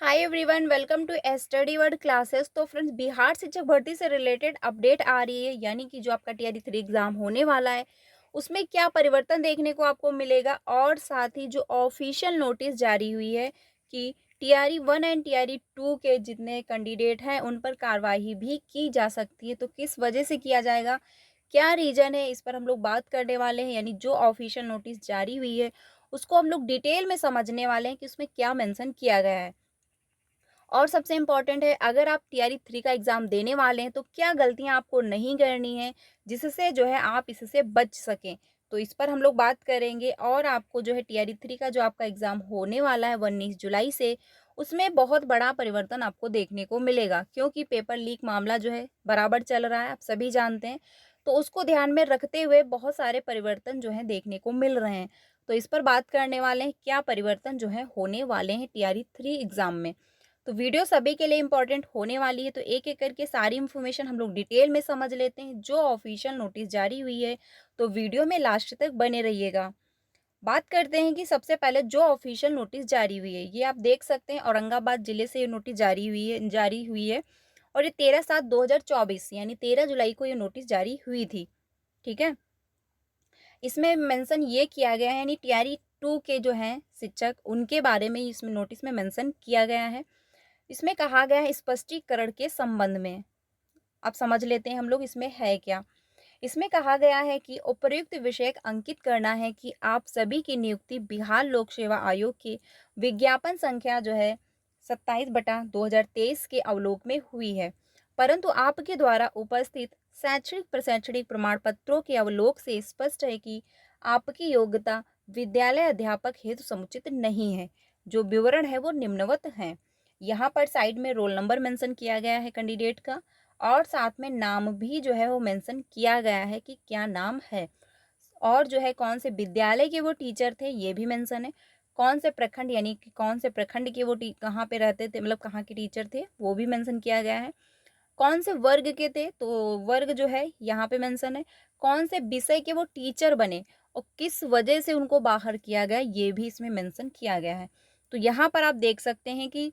Hi everyone, welcome to study word classes. तो friends, Bihar शिक्षक भर्ती से रिलेटेड अपडेट आ रही है, यानी कि जो आपका टीआरई 3 एग्जाम होने वाला है उसमें क्या परिवर्तन देखने को आपको मिलेगा, और साथ ही जो ऑफिशियल नोटिस जारी हुई है कि टीआरई 1 एंड टीआरई 2 के जितने कैंडिडेट हैं उन पर कार्रवाई भी की जा सकती है। तो किस वजह से किया जाएगा, क्या रीजन है, इस पर हम लोग बात करने वाले हैं। यानी जो ऑफिशियल नोटिस जारी हुई है उसको हम लोग डिटेल में समझने वाले हैं कि उसमें क्या मेंशन किया गया है। और सबसे इम्पॉर्टेंट है, अगर आप टीआरई 3 का एग्ज़ाम देने वाले हैं तो क्या गलतियां आपको नहीं करनी है जिससे जो है आप इससे बच सकें। तो इस पर हम लोग बात करेंगे। और आपको जो है टीआरई 3 का जो आपका एग्ज़ाम होने वाला है 19 जुलाई से, उसमें बहुत बड़ा परिवर्तन आपको देखने को मिलेगा, क्योंकि पेपर लीक मामला जो है बराबर चल रहा है, आप सभी जानते हैं। तो उसको ध्यान में रखते हुए बहुत सारे परिवर्तन जो है देखने को मिल रहे हैं। तो इस पर बात करने वाले हैं, क्या परिवर्तन जो है होने वाले हैं टीआरई 3 एग्ज़ाम में। तो वीडियो सभी के लिए इम्पोर्टेंट होने वाली है, तो एक एक करके सारी इन्फॉर्मेशन हम लोग डिटेल में समझ लेते हैं जो ऑफिशियल नोटिस जारी हुई है। तो वीडियो में लास्ट तक बने रहिएगा। बात करते हैं कि सबसे पहले जो ऑफिशियल नोटिस जारी हुई है, ये आप देख सकते हैं औरंगाबाद जिले से ये नोटिस जारी हुई है। और ये 13/7/2024 यानी 13 जुलाई को ये नोटिस जारी हुई थी। ठीक है, इसमें मेंशन ये किया गया है, यानी टीआरई 2 के जो हैं शिक्षक, उनके बारे में इसमें नोटिस में मेंशन किया गया है। इसमें कहा गया है स्पष्टीकरण के संबंध में। अब समझ लेते हैं हम लोग इसमें है क्या। इसमें कहा गया है कि उपयुक्त विषय अंकित करना है कि आप सभी की नियुक्ति बिहार लोक सेवा आयोग की विज्ञापन संख्या जो है 27/2023 के अवलोक में हुई है, परंतु आपके द्वारा उपस्थित शैक्षणिक प्रशैक्षणिक प्रमाण पत्रों के अवलोक से स्पष्ट है कि आपकी योग्यता विद्यालय अध्यापक हेतु समुचित नहीं है। जो विवरण है वो निम्नवत है। यहाँ पर साइड में रोल नंबर मेंशन किया गया है कैंडिडेट का, और साथ में नाम भी जो है वो मेंशन किया गया है कि क्या नाम है। और जो है कौन से विद्यालय के वो टीचर थे ये भी मेंशन है। कौन से प्रखंड, यानी कि कौन से प्रखंड के वो कहाँ पे रहते थे, मतलब कहाँ के टीचर थे, वो भी मेंशन किया गया है। कौन से वर्ग के थे, तो वर्ग जो है यहाँ पे मेंशन है। कौन से विषय के वो टीचर बने और किस वजह से उनको बाहर किया गया, ये भी इसमें मेंशन किया गया है। तो यहाँ पर आप देख सकते हैं कि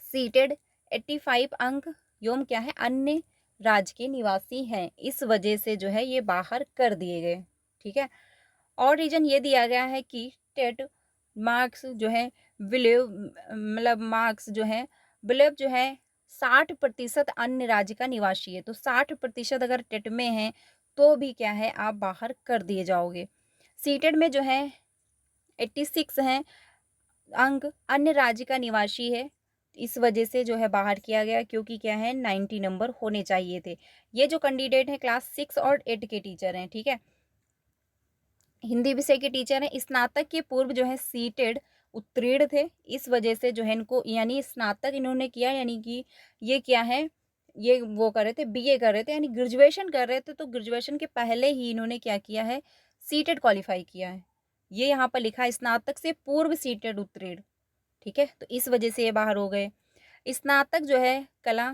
सीटेड 85 अंक योम क्या है, अन्य राज्य के निवासी हैं, इस वजह से जो है ये बाहर कर दिए गए। ठीक है, और रीजन ये दिया गया है कि टेट मार्क्स जो है बिलीव, मतलब मार्क्स जो है बिलीव जो है 60% अन्य राज्य का निवासी है। तो 60% अगर टेट में है तो भी क्या है, आप बाहर कर दिए जाओगे। सीटेड में जो है 86 हैं अंक अन्य राज्य का निवासी है, इस वजह से जो है बाहर किया गया, क्योंकि क्या है 90 नंबर होने चाहिए थे। ये जो कैंडिडेट है क्लास 6 और 8 के टीचर हैं। ठीक है, हिंदी विषय के टीचर हैं, स्नातक के पूर्व जो है सीटेड उत्तीर्ण थे, इस वजह से जो है इनको, यानी स्नातक इन्होंने किया, यानी कि ये क्या है, ये वो कर रहे थे, बीए कर रहे थे, यानी ग्रेजुएशन कर रहे थे। तो ग्रेजुएशन के पहले ही इन्होंने क्या किया है, सीटेड क्वालिफाई किया है। ये यहाँ पर लिखा है स्नातक से पूर्व सीटेड उत्तीर्ण। ठीक है, तो इस वजह से ये बाहर हो गए। स्नातक जो है कला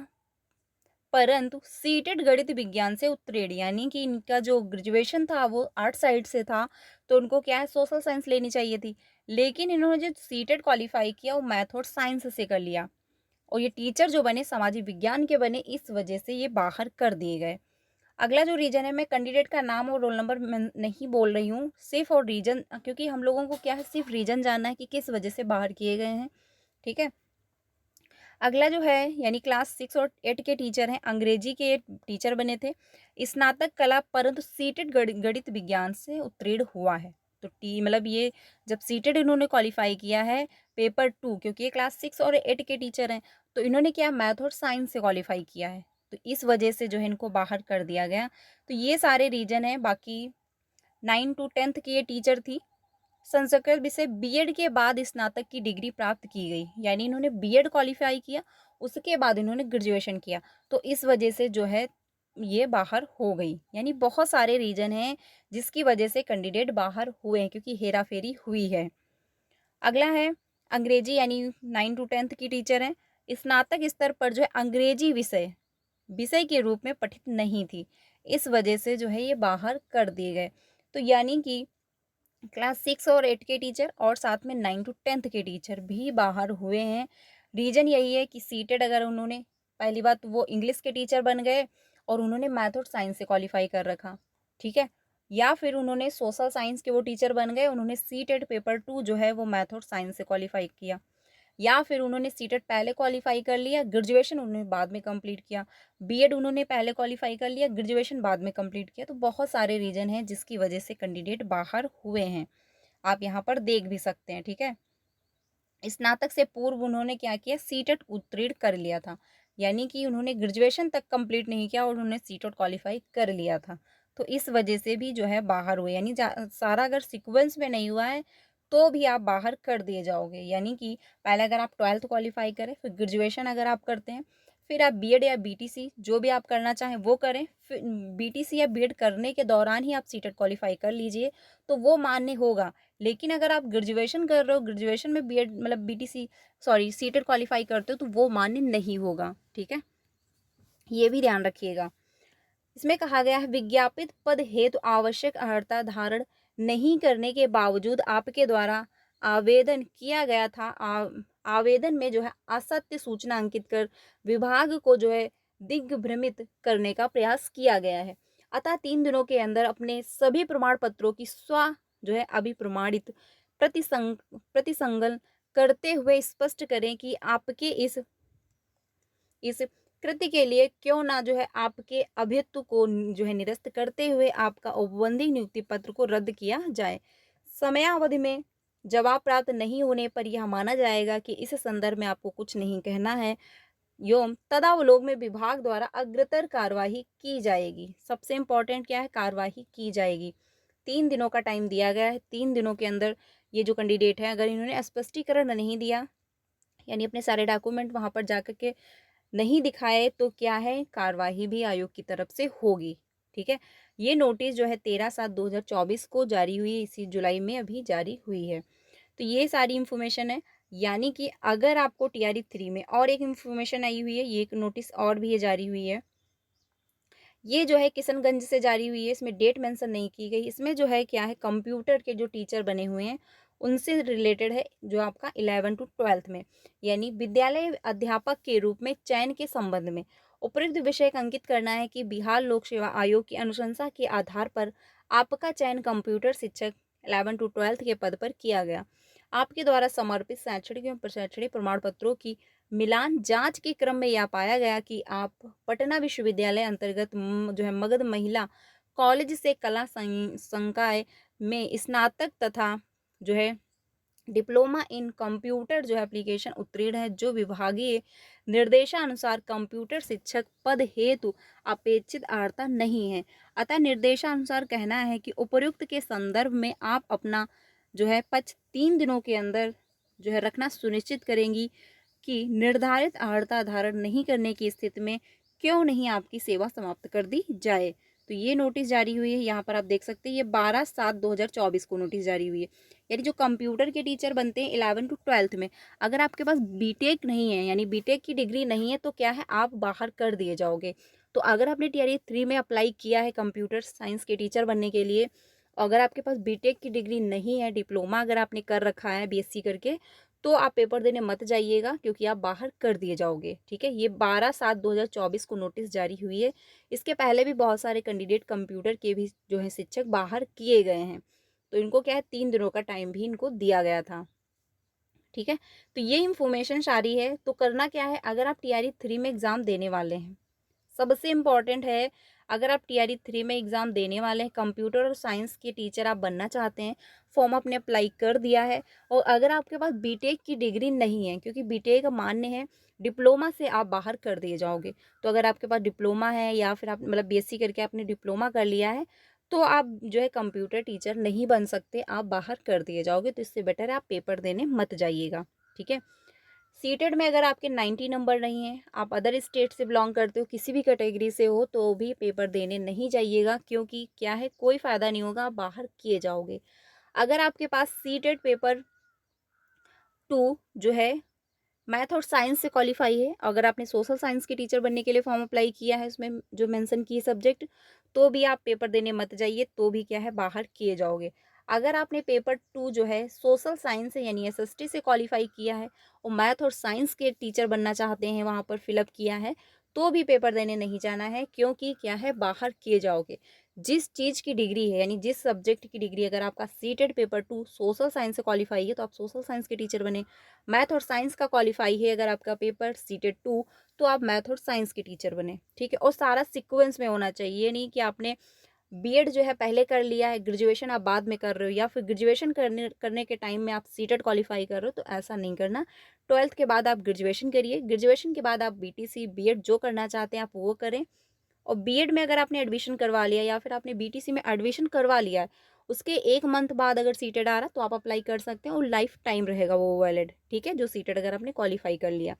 परंतु सीटेड गणित विज्ञान से उत्तीर्ण, यानी कि इनका जो ग्रेजुएशन था वो आर्ट साइड से था, तो उनको क्या है सोशल साइंस लेनी चाहिए थी, लेकिन इन्होंने जो सीटेड क्वालिफाई किया वो मैथ और साइंस से कर लिया, और ये टीचर जो बने सामाजिक विज्ञान के बने, इस वजह से ये बाहर कर दिए गए। अगला जो रीजन है, मैं कैंडिडेट का नाम और रोल नंबर नहीं बोल रही हूँ, सिर्फ और रीजन, क्योंकि हम लोगों को क्या है सिर्फ रीजन जानना है कि किस वजह से बाहर किए गए हैं। ठीक है, अगला जो है, यानी क्लास 6 और 8 के टीचर हैं, अंग्रेजी के टीचर बने थे, स्नातक कला परंतु सीटेड गणित विज्ञान से उत्तीर्ण हुआ है। तो मतलब ये जब सीटेड इन्होंने क्वालिफाई किया है पेपर 2, क्योंकि ये क्लास 6 और 8 के टीचर हैं, तो इन्होंने क्या मैथ और साइंस से क्वालिफाई किया है, तो इस वजह से जो है इनको बाहर कर दिया गया। तो ये सारे रीजन है। बाकी 9 to 10th की ये टीचर थी, संस्कृत विषय बीएड के बाद स्नातक की डिग्री प्राप्त की गई, यानी इन्होंने बीएड क्वालिफाई किया, उसके बाद इन्होंने ग्रेजुएशन किया, तो इस वजह से जो है ये बाहर हो गई। यानी बहुत सारे रीजन हैं जिसकी वजह से कैंडिडेट बाहर हुए हैं, क्योंकि हेरा फेरी हुई है। अगला है अंग्रेजी, यानी 9 to 10th की टीचर हैं, स्नातक स्तर पर जो है अंग्रेजी विषय विषय के रूप में पठित नहीं थी, इस वजह से जो है ये बाहर कर दिए गए। तो यानी कि क्लास 6 और 8 के टीचर और साथ में 9 to 10th के टीचर भी बाहर हुए हैं। रीज़न यही है कि सीटेट अगर उन्होंने, पहली बात तो वो इंग्लिश के टीचर बन गए और उन्होंने मैथ और साइंस से क्वालीफाई कर रखा, ठीक है? या फिर उन्होंने सोशल साइंस के वो टीचर बन गए, उन्होंने सीटेट पेपर 2 जो है वो मैथ और साइंस से क्वालीफाई किया। या फिर उन्होंने सीटेट पहले क्वालीफाई कर लिया, ग्रेजुएशन उन्होंने बाद में कंप्लीट किया। बीएड उन्होंने पहले क्वालीफाई कर लिया, ग्रेजुएशन बाद में कंप्लीट किया। तो बहुत सारे रीज़न हैं जिसकी वजह से कैंडिडेट बाहर हुए हैं। आप यहाँ पर देख भी सकते हैं, ठीक है? स्नातक से पूर्व उन्होंने क्या किया, सीटेट उत्तीर्ण कर लिया था, यानी कि उन्होंने ग्रेजुएशन तक कंप्लीट नहीं किया और उन्होंने सीटेट क्वालीफाई कर लिया था। तो इस वजह से भी जो है बाहर हुए, यानी सारा अगर सीक्वेंस में नहीं हुआ है तो भी आप बाहर कर दिए जाओगे। यानी कि पहले अगर आप 12th क्वालीफाई करें, फिर ग्रेजुएशन अगर आप करते हैं, फिर आप बीएड या बीटीसी जो भी आप करना चाहें वो करें, फिर बीटीसी या बीएड करने के दौरान ही आप सीटेट क्वालीफाई कर लीजिए, तो वो मान्य होगा। लेकिन अगर आप ग्रेजुएशन कर रहे हो, ग्रेजुएशन में बीएड मतलब बीटीसी सॉरी सीटेट क्वालीफाई करते हो, तो वो मान्य नहीं होगा, ठीक है? ये भी ध्यान रखिएगा। इसमें कहा गया है विज्ञापित पद हेतु आवश्यक अर्हता धारण नहीं करने के बावजूद आपके द्वारा आवेदन किया गया था, आवेदन में जो है असत्य सूचना अंकित कर विभाग को जो है दिग्भ्रमित करने का प्रयास किया गया है। अतः 3 दिनों के अंदर अपने सभी प्रमाण पत्रों की जो है अभिप्रमाणित प्रतिसंगल करते हुए स्पष्ट करें कि आपके इस कृत्य के लिए क्यों ना जो है आपके अभियुक्त को जो है निरस्त करते हुए आपका औपबंधिक नियुक्ति पत्र को रद्द किया जाए। समयावधि में जवाब प्राप्त नहीं होने पर यह माना जाएगा कि इस संदर्भ में आपको कुछ नहीं कहना है एवं तदावलोक में विभाग द्वारा अग्रतर कार्यवाही की जाएगी। सबसे इम्पोर्टेंट क्या है, कार्यवाही की जाएगी। 3 दिनों का टाइम दिया गया है, 3 दिनों के अंदर ये जो कैंडिडेट है अगर इन्होंने स्पष्टीकरण नहीं दिया, यानी अपने सारे डॉक्यूमेंट वहां पर जाकर के नहीं दिखाए, तो क्या है, कार्यवाही भी आयोग की तरफ से होगी, ठीक है? ये नोटिस जो है 13/7/2024 को जारी हुई, इसी जुलाई में अभी जारी हुई है। तो ये सारी इन्फॉर्मेशन है। यानी कि अगर आपको टीआरई 3 में और एक इन्फॉर्मेशन आई हुई है, ये एक नोटिस और भी है जारी हुई है, ये जो है किशनगंज से जारी हुई है, इसमें डेट मेंशन नहीं की गई। इसमें जो है क्या है, कंप्यूटर के जो टीचर बने हुए हैं उनसे रिलेटेड है, जो आपका 11 to 12th में, यानी विद्यालय अध्यापक के रूप में चयन के संबंध में उपयुक्त विषय का अंकित करना है कि बिहार लोक सेवा आयोग की अनुशंसा के आधार पर आपका चयन कंप्यूटर शिक्षक 11 to 12th के पद पर किया गया। आपके द्वारा समर्पित शैक्षणिक एवं प्रशैक्षणिक प्रमाण पत्रों की मिलान जांच के क्रम में यह पाया गया कि आप पटना विश्वविद्यालय अंतर्गत जो है मगध महिला कॉलेज से कला संकाय में स्नातक तथा जो है डिप्लोमा इन कंप्यूटर जो है एप्लीकेशन उत्तीर्ण है, जो विभागीय निर्देशानुसार कंप्यूटर शिक्षक पद हेतु अपेक्षित अर्हता नहीं है। अतः निर्देशानुसार कहना है कि उपयुक्त के संदर्भ में आप अपना जो है पक्ष 3 दिनों के अंदर जो है रखना सुनिश्चित करेंगी कि निर्धारित अर्हता धारण नहीं करने की स्थिति में क्यों नहीं आपकी सेवा समाप्त कर दी जाए। तो ये नोटिस जारी हुई है, यहाँ पर आप देख सकते हैं, ये 12/7/2024 को नोटिस जारी हुई है। यानी जो कंप्यूटर के टीचर बनते हैं 11 to 12th में, अगर आपके पास बीटेक नहीं है, यानी बीटेक की डिग्री नहीं है, तो क्या है, आप बाहर कर दिए जाओगे। तो अगर आपने टीआरई 3 में अप्लाई किया है कंप्यूटर साइंस के टीचर बनने के लिए, अगर आपके पास बीटेक की डिग्री नहीं है, डिप्लोमा अगर आपने कर रखा है बीएससी करके, तो आप पेपर देने मत जाइएगा, क्योंकि आप बाहर कर दिए जाओगे, ठीक है? ये 12/7/2024 को नोटिस जारी हुई है। इसके पहले भी बहुत सारे कैंडिडेट कंप्यूटर के भी जो है शिक्षक बाहर किए गए हैं, तो इनको क्या है, 3 दिनों का टाइम भी इनको दिया गया था, ठीक है? तो ये इन्फॉर्मेशन सारी है। तो करना क्या है, अगर आप टीआरई 3 में एग्ज़ाम देने वाले हैं, सबसे इम्पॉर्टेंट है, अगर आप टीआरई 3 में एग्ज़ाम देने वाले हैं, कंप्यूटर और साइंस के टीचर आप बनना चाहते हैं, फॉर्म आपने अप्लाई कर दिया है, और अगर आपके पास बीटेक की डिग्री नहीं है, क्योंकि बीटेक मान्य है, डिप्लोमा से आप बाहर कर दिए जाओगे। तो अगर आपके पास डिप्लोमा है या फिर आप मतलब बीएससी करके आपने डिप्लोमा कर लिया है, तो आप जो है कंप्यूटर टीचर नहीं बन सकते, आप बाहर कर दिए जाओगे। तो इससे बेटर है आप पेपर देने मत जाइएगा, ठीक है? सीटेड में अगर आपके 90 नंबर नहीं है, आप अदर स्टेट से बिलोंग करते हो, किसी भी कैटेगरी से हो, तो भी पेपर देने नहीं जाइएगा, क्योंकि क्या है, कोई फ़ायदा नहीं होगा, आप बाहर किए जाओगे। अगर आपके पास सीटेड पेपर 2 जो है मैथ और साइंस से क्वालिफाई है, अगर आपने सोशल साइंस के टीचर बनने के लिए फॉर्म अप्लाई किया है, उसमें जो मेंशन की सब्जेक्ट, तो भी आप पेपर देने मत जाइए, तो भी क्या है, बाहर किए जाओगे। अगर आपने पेपर 2 जो है सोशल साइंस से यानी एसएसटी से क्वालिफ़ाई किया है और मैथ और साइंस के टीचर बनना चाहते हैं, वहाँ पर फ़िलअप किया है, तो भी पेपर देने नहीं जाना है, क्योंकि क्या है, बाहर किए जाओगे। जिस चीज़ की डिग्री है यानी जिस सब्जेक्ट की डिग्री, अगर आपका सीटेट पेपर 2 सोशल साइंस से क्वालिफ़ाई है तो आप सोशल साइंस के टीचर बने। मैथ और साइंस का क्वालिफ़ाई है अगर आपका पेपर सीटेट 2, तो आप मैथ और साइंस के टीचर बने, ठीक है? और सारा सीक्वेंस में होना चाहिए, ये नहीं कि आपने बीएड जो है पहले कर लिया है, ग्रेजुएशन आप बाद में कर रहे हो, या फिर ग्रेजुएशन करने करने के टाइम में आप सीटेट क्वालिफ़ाई कर रहे हो, तो ऐसा नहीं करना। 12th के बाद आप ग्रेजुएशन करिए, ग्रेजुएशन के बाद आप बीटीसी, बीएड जो करना चाहते हैं आप वो करें। और बीएड में अगर आपने एडमिशन करवा लिया या फिर आपने बीटीसी में एडमिशन करवा लिया है, उसके 1 मंथ बाद अगर सीटेट आ रहा है तो आप अप्लाई कर सकते हैं और लाइफ टाइम रहेगा वो वैलिड, ठीक है? जो सीटेट अगर आपने क्वालिफ़ाई कर लिया।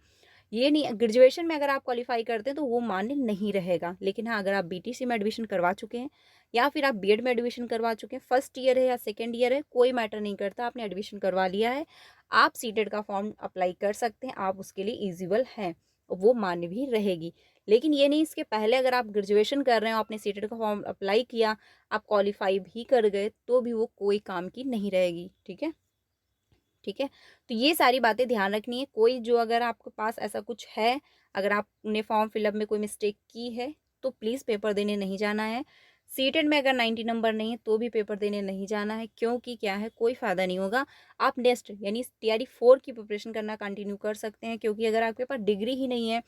ये नहीं, ग्रेजुएशन में अगर आप क्वालिफ़ाई करते हैं तो वो मान्य नहीं रहेगा। लेकिन हाँ, अगर आप बीटीसी में एडमिशन करवा चुके हैं या फिर आप बीएड में एडमिशन करवा चुके हैं, फर्स्ट ईयर है या सेकंड ईयर है, कोई मैटर नहीं करता, आपने एडमिशन करवा लिया है, आप सीटेट का फॉर्म अप्लाई कर सकते हैं, आप उसके लिए एलिजिबल हैं, और वो मान्य भी रहेगी। लेकिन ये नहीं, इसके पहले अगर आप ग्रेजुएशन कर रहे हो, आपने सीटेट का फॉर्म अप्लाई किया, आप क्वालिफ़ाई भी कर गए, तो भी वो कोई काम की नहीं रहेगी, ठीक है? ठीक है? तो ये सारी बातें ध्यान रखनी है। कोई जो अगर आपके पास ऐसा कुछ है, अगर आपने फॉर्म फिलअप में कोई मिस्टेक की है, तो प्लीज़ पेपर देने नहीं जाना है। सीटेट में अगर 90 नंबर नहीं है, तो भी पेपर देने नहीं जाना है, क्योंकि क्या है, कोई फ़ायदा नहीं होगा। आप नेक्स्ट यानी टीआरई 4 की प्रिपरेशन करना कंटिन्यू कर सकते हैं, क्योंकि अगर आपके पास डिग्री ही नहीं है,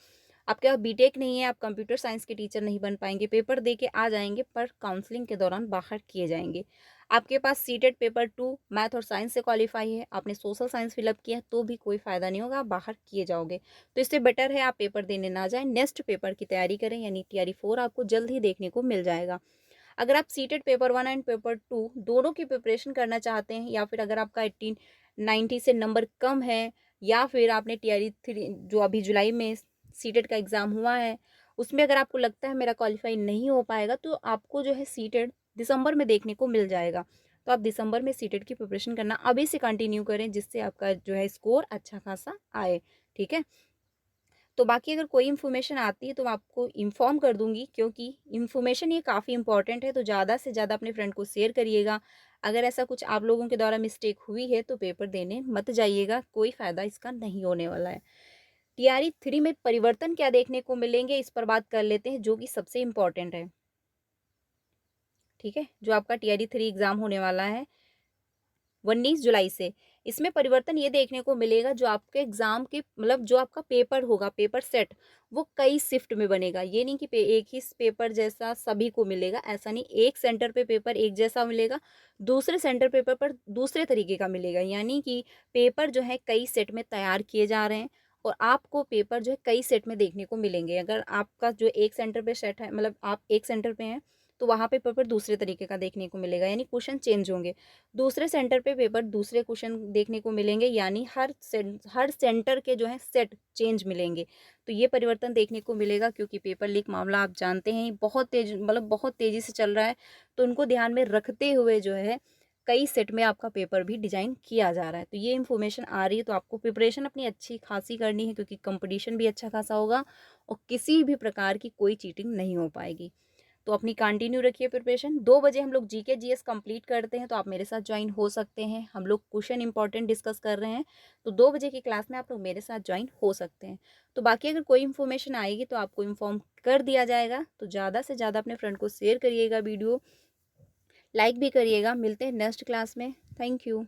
आपके पास बीटेक नहीं है, आप कंप्यूटर साइंस के टीचर नहीं बन पाएँगे, पेपर दे के आ जाएँगे पर काउंसलिंग के दौरान बाहर किए जाएँगे। आपके पास सीटेट पेपर 2 मैथ और साइंस से क्वालिफ़ाई है, आपने सोशल साइंस फिलअप किया है, तो भी कोई फ़ायदा नहीं होगा, आप बाहर किए जाओगे। तो इससे बेटर है आप पेपर देने ना जाएँ, नेक्स्ट पेपर की तैयारी करें, यानी टीआरई 4 आपको जल्द ही देखने को मिल जाएगा। अगर आप सीटेट पेपर 1 एंड पेपर 2 दोनों की प्रिपरेशन करना चाहते हैं, या फिर अगर आपका 18 90 से नंबर कम है, या फिर आपने टीआरई 3 जो अभी जुलाई में सीटेट का एग्ज़ाम हुआ है, उसमें अगर आपको लगता है मेरा क्वालिफ़ाई नहीं हो पाएगा, तो आपको जो है सीटेट दिसंबर में देखने को मिल जाएगा। तो आप दिसंबर में सीटेट की प्रिपरेशन करना अभी से कंटिन्यू करें, जिससे आपका जो है स्कोर अच्छा खासा आए, ठीक है? तो बाकी अगर कोई इन्फॉर्मेशन आती है तो मैं आपको इन्फॉर्म कर दूँगी, क्योंकि इन्फॉर्मेशन ये काफ़ी इंपॉर्टेंट है, तो ज़्यादा से ज़्यादा अपने फ्रेंड को शेयर करिएगा। अगर ऐसा कुछ आप लोगों के द्वारा मिस्टेक हुई है तो पेपर देने मत जाइएगा, कोई फ़ायदा इसका नहीं होने वाला है। टीआरई 3 में परिवर्तन क्या देखने को मिलेंगे, इस पर बात कर लेते हैं, जो कि सबसे इम्पोर्टेंट है, ठीक है? जो आपका टीआरई 3 एग्ज़ाम होने वाला है 19 जुलाई से। इसमें परिवर्तन ये देखने को मिलेगा, जो आपके एग्ज़ाम के मतलब जो आपका पेपर होगा, पेपर सेट, वो कई शिफ्ट में बनेगा। ये नहीं कि एक ही पेपर जैसा सभी को मिलेगा, ऐसा नहीं। एक सेंटर पे पेपर एक जैसा मिलेगा, दूसरे सेंटर पेपर पर दूसरे तरीके का मिलेगा। यानी कि पेपर जो है कई सेट में तैयार किए जा रहे हैं, और आपको पेपर जो है कई सेट में देखने को मिलेंगे। अगर आपका जो एक सेंटर पे सेट है, मतलब आप एक सेंटर पे हैं, तो वहाँ पे पेपर दूसरे तरीके का देखने को मिलेगा, यानी क्वेश्चन चेंज होंगे। दूसरे सेंटर पे पेपर दूसरे क्वेश्चन देखने को मिलेंगे, यानी हर सेंटर के जो है सेट चेंज मिलेंगे। तो ये परिवर्तन देखने को मिलेगा, क्योंकि पेपर लीक मामला आप जानते हैं बहुत तेज मतलब बहुत तेज़ी से चल रहा है, तो उनको ध्यान में रखते हुए जो है कई सेट में आपका पेपर भी डिज़ाइन किया जा रहा है। तो ये इन्फॉर्मेशन आ रही है, तो आपको प्रिपरेशन अपनी अच्छी खासी करनी है, क्योंकि कंपटीशन भी अच्छा खासा होगा और किसी भी प्रकार की कोई चीटिंग नहीं हो पाएगी। तो अपनी कंटिन्यू रखिए प्रिपरेशन। 2 बजे हम लोग जीके जीएस कंप्लीट करते हैं, तो आप मेरे साथ ज्वाइन हो सकते हैं। हम लोग क्वेश्चन इंपॉर्टेंट डिस्कस कर रहे हैं, तो 2 बजे की क्लास में आप लोग मेरे साथ ज्वाइन हो सकते हैं। तो बाकी अगर कोई इन्फॉर्मेशन आएगी तो आपको इन्फॉर्म कर दिया जाएगा। तो ज़्यादा से ज़्यादा अपने फ्रेंड को शेयर करिएगा, वीडियो लाइक भी करिएगा। मिलते हैं नेक्स्ट क्लास में। Thank you.